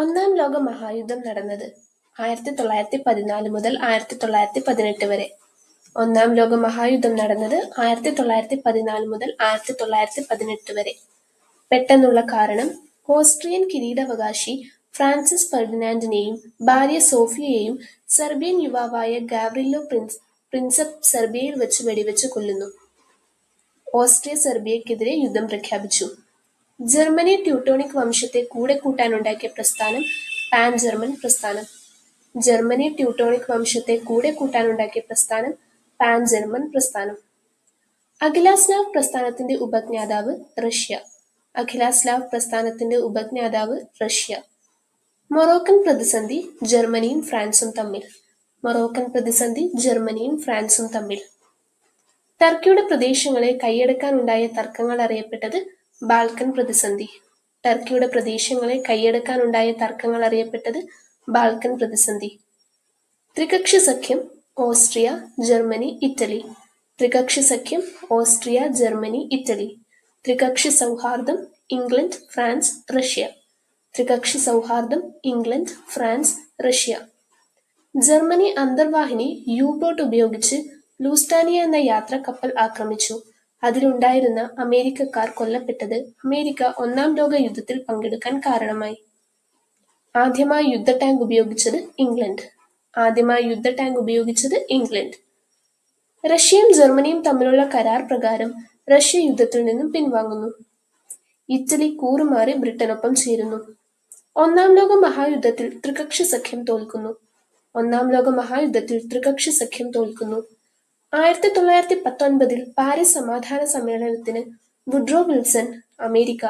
ഒന്നാം ലോക മഹായുദ്ധം നടന്നത് 1914 മുതൽ 1918 വരെ. ഒന്നാം ലോക മഹായുദ്ധം നടന്നത് 1914 മുതൽ 1918 വരെ. പെട്ടെന്നുള്ള കാരണം ഓസ്ട്രിയൻ കിരീടാവകാശി ഫ്രാൻസിസ് ഫെർഡിനാൻഡിനെയും ഭാര്യ സോഫിയയെയും സെർബിയൻ യുവാവായ ഗാവ്രിലോ പ്രിൻസപ്പ് സെർബിയയിൽ വച്ച് വെടിവെച്ച് കൊല്ലുന്നു. ഓസ്ട്രിയ സെർബിയക്കെതിരെ യുദ്ധം പ്രഖ്യാപിച്ചു. ജർമ്മനി ട്യൂട്ടോണിക് വംശത്തെ കൂടെ കൂട്ടാനുണ്ടാക്കിയ പ്രസ്ഥാനം പാൻ ജർമൻ പ്രസ്ഥാനം. ജർമ്മനി ട്യൂട്ടോണിക് വംശത്തെ കൂടെ കൂട്ടാനുണ്ടാക്കിയ പ്രസ്ഥാനം പാൻ ജർമൻ പ്രസ്ഥാനം. അഖിലാസ്ലാവ് പ്രസ്ഥാനത്തിന്റെ ഉപജ്ഞാതാവ് റഷ്യ. അഖിലാസ്ലാവ് പ്രസ്ഥാനത്തിന്റെ ഉപജ്ഞാതാവ് റഷ്യ. മൊറോക്കൻ പ്രതിസന്ധി ജർമ്മനിയും ഫ്രാൻസും തമ്മിൽ. മൊറോക്കൻ പ്രതിസന്ധി ജർമ്മനിയും ഫ്രാൻസും തമ്മിൽ. ടർക്കിയുടെ പ്രദേശങ്ങളെ കൈയടക്കാനുണ്ടായ തർക്കങ്ങൾ അറിയപ്പെട്ടത് ബാൾക്കൻ പ്രതിസന്ധി. ടർക്കിയുടെ പ്രദേശങ്ങളെ കൈയടക്കാനുണ്ടായ തർക്കങ്ങൾ അറിയപ്പെട്ടത് ബാൾക്കൻ പ്രതിസന്ധി. ത്രികക്ഷി സഖ്യം ഓസ്ട്രിയ, ജർമ്മനി, ഇറ്റലി. ത്രികക്ഷി സഖ്യം ഓസ്ട്രിയ, ജർമ്മനി, ഇറ്റലി. ത്രികക്ഷി സൗഹാർദ്ദം ഇംഗ്ലണ്ട്, ഫ്രാൻസ്, റഷ്യ. ത്രികക്ഷി സൗഹാർദ്ദം ഇംഗ്ലണ്ട്, ഫ്രാൻസ്, റഷ്യ. ജർമ്മനി അന്തർവാഹിനി യു-ബോട്ട് ഉപയോഗിച്ച് ലൂസ്റ്റാനിയ എന്ന യാത്രാ കപ്പൽ ആക്രമിച്ചു. അതിലുണ്ടായിരുന്ന അമേരിക്കക്കാർ കൊല്ലപ്പെട്ടത് അമേരിക്ക ഒന്നാം ലോക യുദ്ധത്തിൽ പങ്കെടുക്കാൻ കാരണമായി. ആദ്യമായി യുദ്ധ ടാങ്ക് ഉപയോഗിച്ചത് ഇംഗ്ലണ്ട്. ആദ്യമായി യുദ്ധ ടാങ്ക് ഉപയോഗിച്ചത് ഇംഗ്ലണ്ട്. റഷ്യയും ജർമ്മനിയും തമ്മിലുള്ള കരാർ പ്രകാരം റഷ്യ യുദ്ധത്തിൽ നിന്നും പിൻവാങ്ങുന്നു. ഇറ്റലി കൂറുമാറി ബ്രിട്ടനൊപ്പം ചേരുന്നു. ഒന്നാം ലോക മഹായുദ്ധത്തിൽ ത്രികക്ഷി സഖ്യം തോൽക്കുന്നു. ഒന്നാം ലോക മഹായുദ്ധത്തിൽ ത്രികക്ഷി സഖ്യം തോൽക്കുന്നു. 1919 പാരീസ് സമാധാന സമ്മേളനത്തിന് Woodrow Wilson America,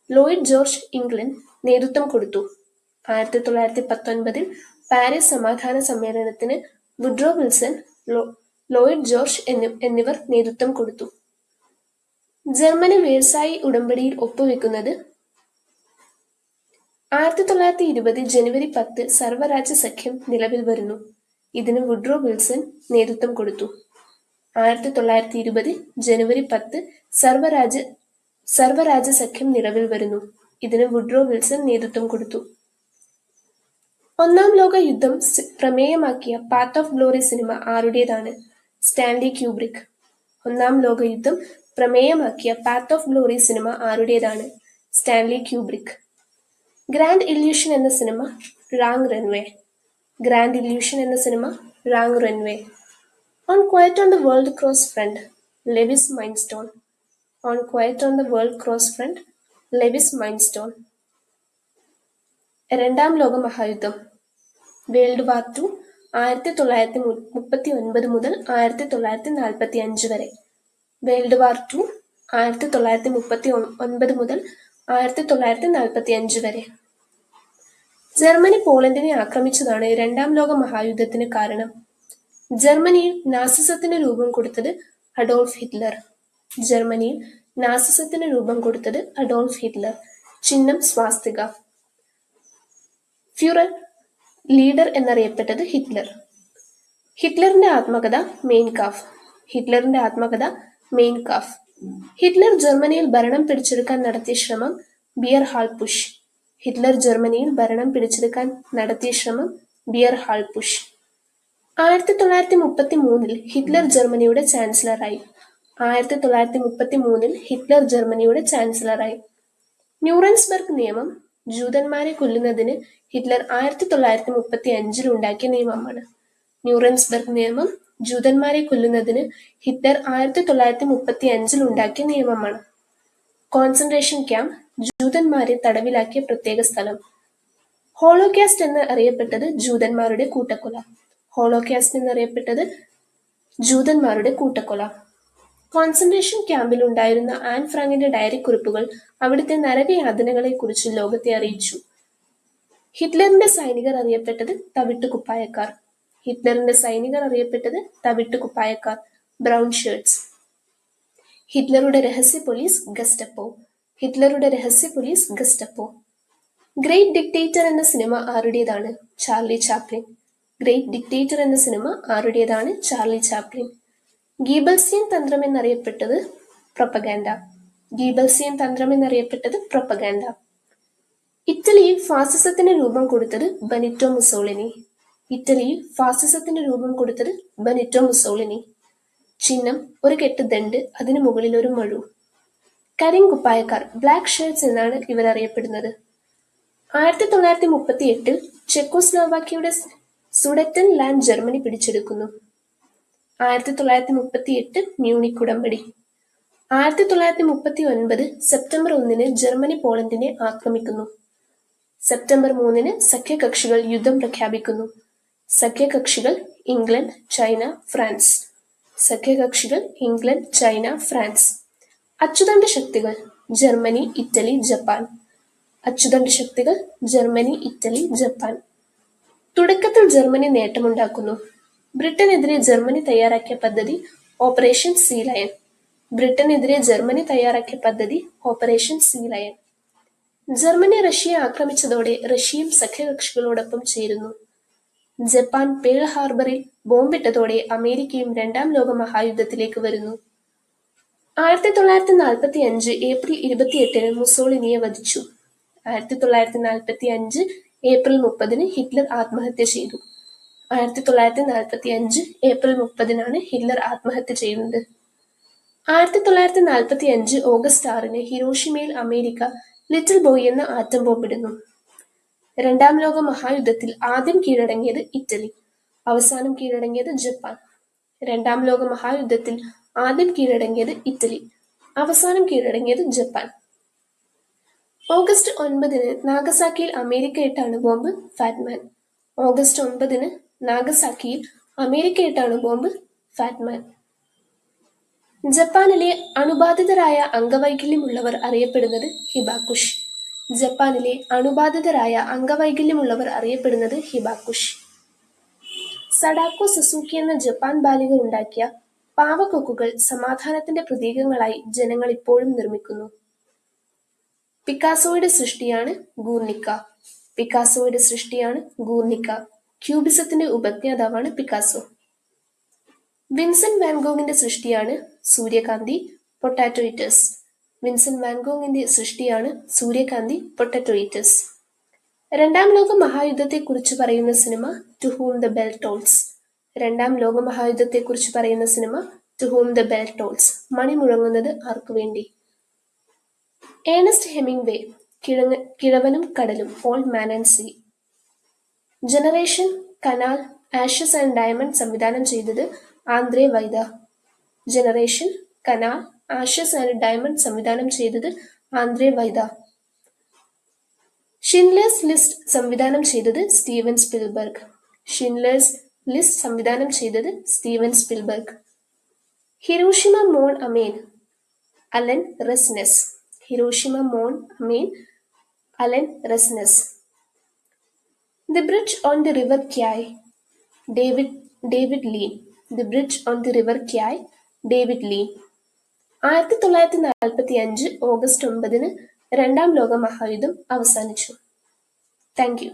Lloyd George England നേതൃത്വം കൊടുത്തു. 1919 പാരീസ് സമാധാന സമ്മേളനത്തിന് വുഡ്രോ വിൽസൺ, ലോയിഡ് ജോർജ് എന്നിവർ നേതൃത്വം കൊടുത്തു. ജർമ്മനി വേഴ്സായി ഉടമ്പടിയിൽ ഒപ്പുവെക്കുന്നത് 1920 ജനുവരി 10 സർവ്വരാജ്യ സഖ്യം നിലവിൽ വരുന്നു. ഇതിന് വുഡ്രോ വിൽസൺ നേതൃത്വം കൊടുത്തു. 1920 ജനുവരി 10 സർവ്വരാജ്യ സഖ്യം നിലവിൽ വരുന്നു. ഇതിന് വുഡ്രോ വിൽസൺ നേതൃത്വം കൊടുത്തു. ഒന്നാം ലോക യുദ്ധം പ്രമേയമാക്കിയ പാത്ത് ഓഫ് ഗ്ലോറി സിനിമ ആരുടേതാണ്? Stanley Kubrick. ഒന്നാം ലോക യുദ്ധം പ്രമേയമാക്കിയ പാത്ത് ഓഫ് ഗ്ലോറി സിനിമ ആരുടേതാണ്? Stanley Kubrick. ഗ്രാൻഡ് ഇല്യൂഷൻ എന്ന സിനിമ റാങ് റൺവേ. ഗ്രാൻഡ് ഇല്യൂഷൻ എന്ന സിനിമ Jean Renoir. On Quiet on the World Cross Front, Lewis Mindstone. On Quiet on the World Cross Front, Lewis Mindstone. രണ്ടാം ലോക മഹായുദ്ധം world war II 1939 മുതൽ 1945 വരെ. World war II 1939 മുതൽ 1945 വരെ. ജർമ്മനി പോളണ്ടിനെ ആക്രമിച്ചതാണ് രണ്ടാം ലോക മഹായുദ്ധത്തിന് കാരണം. ജർമ്മനിയിൽ നാസിസത്തിന് രൂപം കൊടുത്തത് അഡോൾഫ് ഹിറ്റ്ലർ. ജർമ്മനിയിൽ നാസിസത്തിന് രൂപം കൊടുത്തത് അഡോൾഫ് ഹിറ്റ്ലർ. ചിഹ്നം സ്വാസ്തിക. ഫ്യൂറർ leader എന്നറിയപ്പെട്ടത് Hitler. ഹിറ്റ്ലറിന്റെ ആത്മകഥ മെയിൻ കാഫ്. ഹിറ്റ്ലറിന്റെ ആത്മകഥ മെയിൻ കാഫ്. ഹിറ്റ്ലർ ജർമ്മനിയിൽ ഭരണം പിടിച്ചെടുക്കാൻ നടത്തിയ ശ്രമം ബിയർ ഹാൾ പുഷ്. ഹിറ്റ്ലർ ജർമ്മനിയിൽ ഭരണം പിടിച്ചെടുക്കാൻ നടത്തിയ ശ്രമം ബിയർ ഹാൾ പുഷ്. 1933 ഹിറ്റ്ലർ ജർമ്മനിയുടെ ചാൻസലറായി. 1933 ഹിറ്റ്ലർ ജർമ്മനിയുടെ ചാൻസലറായി. ന്യൂറൻസ്ബർഗ് നിയമം ജൂതന്മാരെ കൊല്ലുന്നതിന് ഹിറ്റ്ലർ 1935 ഉണ്ടാക്കിയ നിയമമാണ്. ന്യൂറൻസ്ബർഗ് നിയമം ജൂതന്മാരെ കൊല്ലുന്നതിന് ഹിറ്റ്ലർ 1935 ഉണ്ടാക്കിയ നിയമമാണ്. കോൺസെൻട്രേഷൻ ക്യാമ്പ് ജൂതന്മാരെ തടവിലാക്കിയ പ്രത്യേക സ്ഥലം. ഹോളോകാസ്റ്റ് എന്ന് അറിയപ്പെട്ടത് ജൂതന്മാരുടെ കൂട്ടക്കൊല. ഹോളോകാസ്റ്റ് എന്നറിയപ്പെട്ടത് ജൂതന്മാരുടെ കൂട്ടക്കൊല. കോൺസെൻട്രേഷൻ ക്യാമ്പിൽ ഉണ്ടായിരുന്ന ആൻ ഫ്രാങ്കിന്റെ ഡയറി കുറിപ്പുകൾ അവിടുത്തെ നരകയാതനകളെക്കുറിച്ച് ലോകത്തെ അറിയിച്ചു. ഹിറ്റ്ലറിന്റെ സൈനികർ അറിയപ്പെട്ടത് തവിട്ടുകുപ്പായക്കാർ. ഹിറ്റ്ലറിന്റെ സൈനികർ അറിയപ്പെട്ടത് തവിട്ടുകുപ്പായക്കാർ, ബ്രൗൺ ഷർട്ട്സ്. ഹിറ്റ്ലറുടെ രഹസ്യ പോലീസ് ഗസ്റ്റപ്പോ. ഹിറ്റ്ലറുടെ രഹസ്യ പോലീസ് ഗസ്റ്റപ്പോ. ഗ്രേറ്റ് ഡിക്റ്റേറ്റർ എന്ന സിനിമ ആരുടേതാണ്? Charlie Chaplin. ഗ്രേറ്റ് ഡിക്റ്റേറ്റർ എന്ന സിനിമ ആരുടേതാണ്? Charlie Chaplin. ഗീബൽസിയൻ തന്ത്രം എന്നറിയപ്പെട്ടത് പ്രൊപ്പഗാൻഡ. ഗീബൽസിയൻ തന്ത്രം എന്നറിയപ്പെട്ടത് പ്രൊപ്പഗാൻഡ. ഇറ്റലിയിൽ ഫാസിസത്തിന് രൂപം കൊടുത്തത് ബെനിറ്റോ മുസോളിനി. ഇറ്റലിയിൽ ഫാസിസത്തിന് രൂപം കൊടുത്തത് ബെനിറ്റോ മുസോളിനി. ചിഹ്നം ഒരു കെട്ട് ദണ്ട്, അതിനു മുകളിൽ ഒരു മഴു. കരിങ്കുപ്പായക്കാർ, ബ്ലാക്ക് ഷർട്ട്സ് എന്നാണ് ഇവർ അറിയപ്പെടുന്നത്. 1938 ചെക്കോസ്ലോവാക്യയുടെ സുഡറ്റൻ ലാൻഡ് ജർമ്മനി പിടിച്ചെടുക്കുന്നു. 1938 മ്യൂണിക് ഉടമ്പടി. 1939 സെപ്റ്റംബർ 1 ജർമ്മനി പോളണ്ടിനെ ആക്രമിക്കുന്നു. സെപ്റ്റംബർ 3 സഖ്യകക്ഷികൾ യുദ്ധം പ്രഖ്യാപിക്കുന്നു. സഖ്യകക്ഷികൾ ഇംഗ്ലണ്ട്, ചൈന, ഫ്രാൻസ്. സഖ്യകക്ഷികൾ ഇംഗ്ലണ്ട്, ചൈന, ഫ്രാൻസ്. അച്ചുതണ്ട് ശക്തികൾ ജർമ്മനി, ഇറ്റലി, ജപ്പാൻ. അച്ചുതണ്ട് ശക്തികൾ ജർമ്മനി, ഇറ്റലി, ജപ്പാൻ. തുടക്കത്തിൽ ജർമ്മനി നേട്ടമുണ്ടാക്കുന്നു. ബ്രിട്ടനെതിരെ ജർമ്മനി തയ്യാറാക്കിയ പദ്ധതി ഓപ്പറേഷൻ സീ ലയൺ. ബ്രിട്ടനെതിരെ ജർമ്മനി തയ്യാറാക്കിയ പദ്ധതി ഓപ്പറേഷൻ സീ ലയൺ. ജർമ്മനി റഷ്യയെ ആക്രമിച്ചതോടെ റഷ്യയും സഖ്യകക്ഷികളോടൊപ്പം ചേരുന്നു. ജപ്പാൻ പേൾ ഹാർബറിൽ ബോംബിട്ടതോടെ അമേരിക്കയും രണ്ടാം ലോക മഹായുദ്ധത്തിലേക്ക് വരുന്നു. 1945 ഏപ്രിൽ 28 മുസോളിനിയെ വധിച്ചു. 1945 ഏപ്രിൽ 30 ഹിറ്റ്ലർ ആത്മഹത്യ ചെയ്തു. 1945 ഏപ്രിൽ 30 ഹിറ്റ്ലർ ആത്മഹത്യ ചെയ്യുന്നത്. 1945 ഓഗസ്റ്റ് 6 ഹിരോഷിമയിൽ അമേരിക്ക ലിറ്റിൽ ബോയ് എന്ന ആറ്റം ബോംബിടുന്നു. രണ്ടാം ലോക മഹായുദ്ധത്തിൽ ആദ്യം കീഴടങ്ങിയത് ഇറ്റലി, അവസാനം കീഴടങ്ങിയത് ജപ്പാൻ. രണ്ടാം ലോക മഹായുദ്ധത്തിൽ ആദ്യം കീഴടങ്ങിയത് ഇറ്റലി, അവസാനം കീഴടങ്ങിയത് ജപ്പാൻ. ഓഗസ്റ്റ് 9 നാഗസാക്കിയിൽ അമേരിക്ക ഇട്ട അണുബോംബ് ഫാറ്റ്മാൻ. ഓഗസ്റ്റ് 9 നാഗസാക്കിയിൽ അമേരിക്ക ഇട്ട അണുബോംബ് ഫാറ്റ്മാൻ. ജപ്പാനിലെ അണുബാധിതരായ അംഗവൈകല്യമുള്ളവർ അറിയപ്പെടുന്നത് ഹിബാക്കുഷ്. ജപ്പാനിലെ അണുബാധിതരായ അംഗവൈകല്യമുള്ളവർ അറിയപ്പെടുന്നത് ഹിബാക്കുഷ്. സഡാക്കോ സുസുക്കി എന്ന ജപ്പാൻ ബാലിക ഉണ്ടാക്കിയ പാവക്കൊക്കുകൾ സമാധാനത്തിന്റെ പ്രതീകങ്ങളായി ജനങ്ങൾ ഇപ്പോഴും നിർമ്മിക്കുന്നു. പിക്കാസോയുടെ സൃഷ്ടിയാണ് ഗൂർണിക്ക. പിക്കാസോയുടെ സൃഷ്ടിയാണ് ഗൂർണിക്ക. ക്യൂബിസത്തിന്റെ ഉപജ്ഞാതാവാണ് പിക്കാസോ. വിൻസെന്റ് വാൻഗോഗിന്റെ സൃഷ്ടിയാണ് സൂര്യകാന്തി, പൊട്ടാറ്റോയിറ്റസ്. വിൻസെന്റ് വാൻഗോഗിന്റെ സൃഷ്ടിയാണ് സൂര്യകാന്തി, പൊട്ടാറ്റോയിറ്റസ്. രണ്ടാം ലോക മഹായുദ്ധത്തെക്കുറിച്ച് പറയുന്ന സിനിമ to whom the bell tolls. രണ്ടാം ലോക മഹായുദ്ധത്തെക്കുറിച്ച് പറയുന്ന സിനിമ to whom the bell tolls. മണി മുഴങ്ങുന്നത് ആർക്കു വേണ്ടി. ഏണസ്റ്റ് ഹെമിംഗ്വേ, കിഴവനും കടലും, old man and sea. Generation, canal, ashes and diamond സംവിധാനം ചെയ്തത് Andrzej Wajda. Generation, canal, ashes and diamond സംവിധാനം ചെയ്തത് ആന്ദ്രേ വൈദ. ഷിൻലേഴ്സ് ലിസ്റ്റ് സംവിധാനം ചെയ്തത് സ്റ്റീവൻ സ്പിൽബർഗ്. ഷിൻലേഴ്സ് ലിസ്റ്റ് സംവിധാനം ചെയ്തത് Steven Spielberg. Hiroshima mon amour, Alain Resnais. Hiroshima mon amour, Alain Resnais. The bridge on the river Kwai, David Lean. The bridge on the river Kwai, David Lean. 1945 August 9 രണ്ടാം ലോക മഹായുദ്ധം അവസാനിച്ചു. Thank U.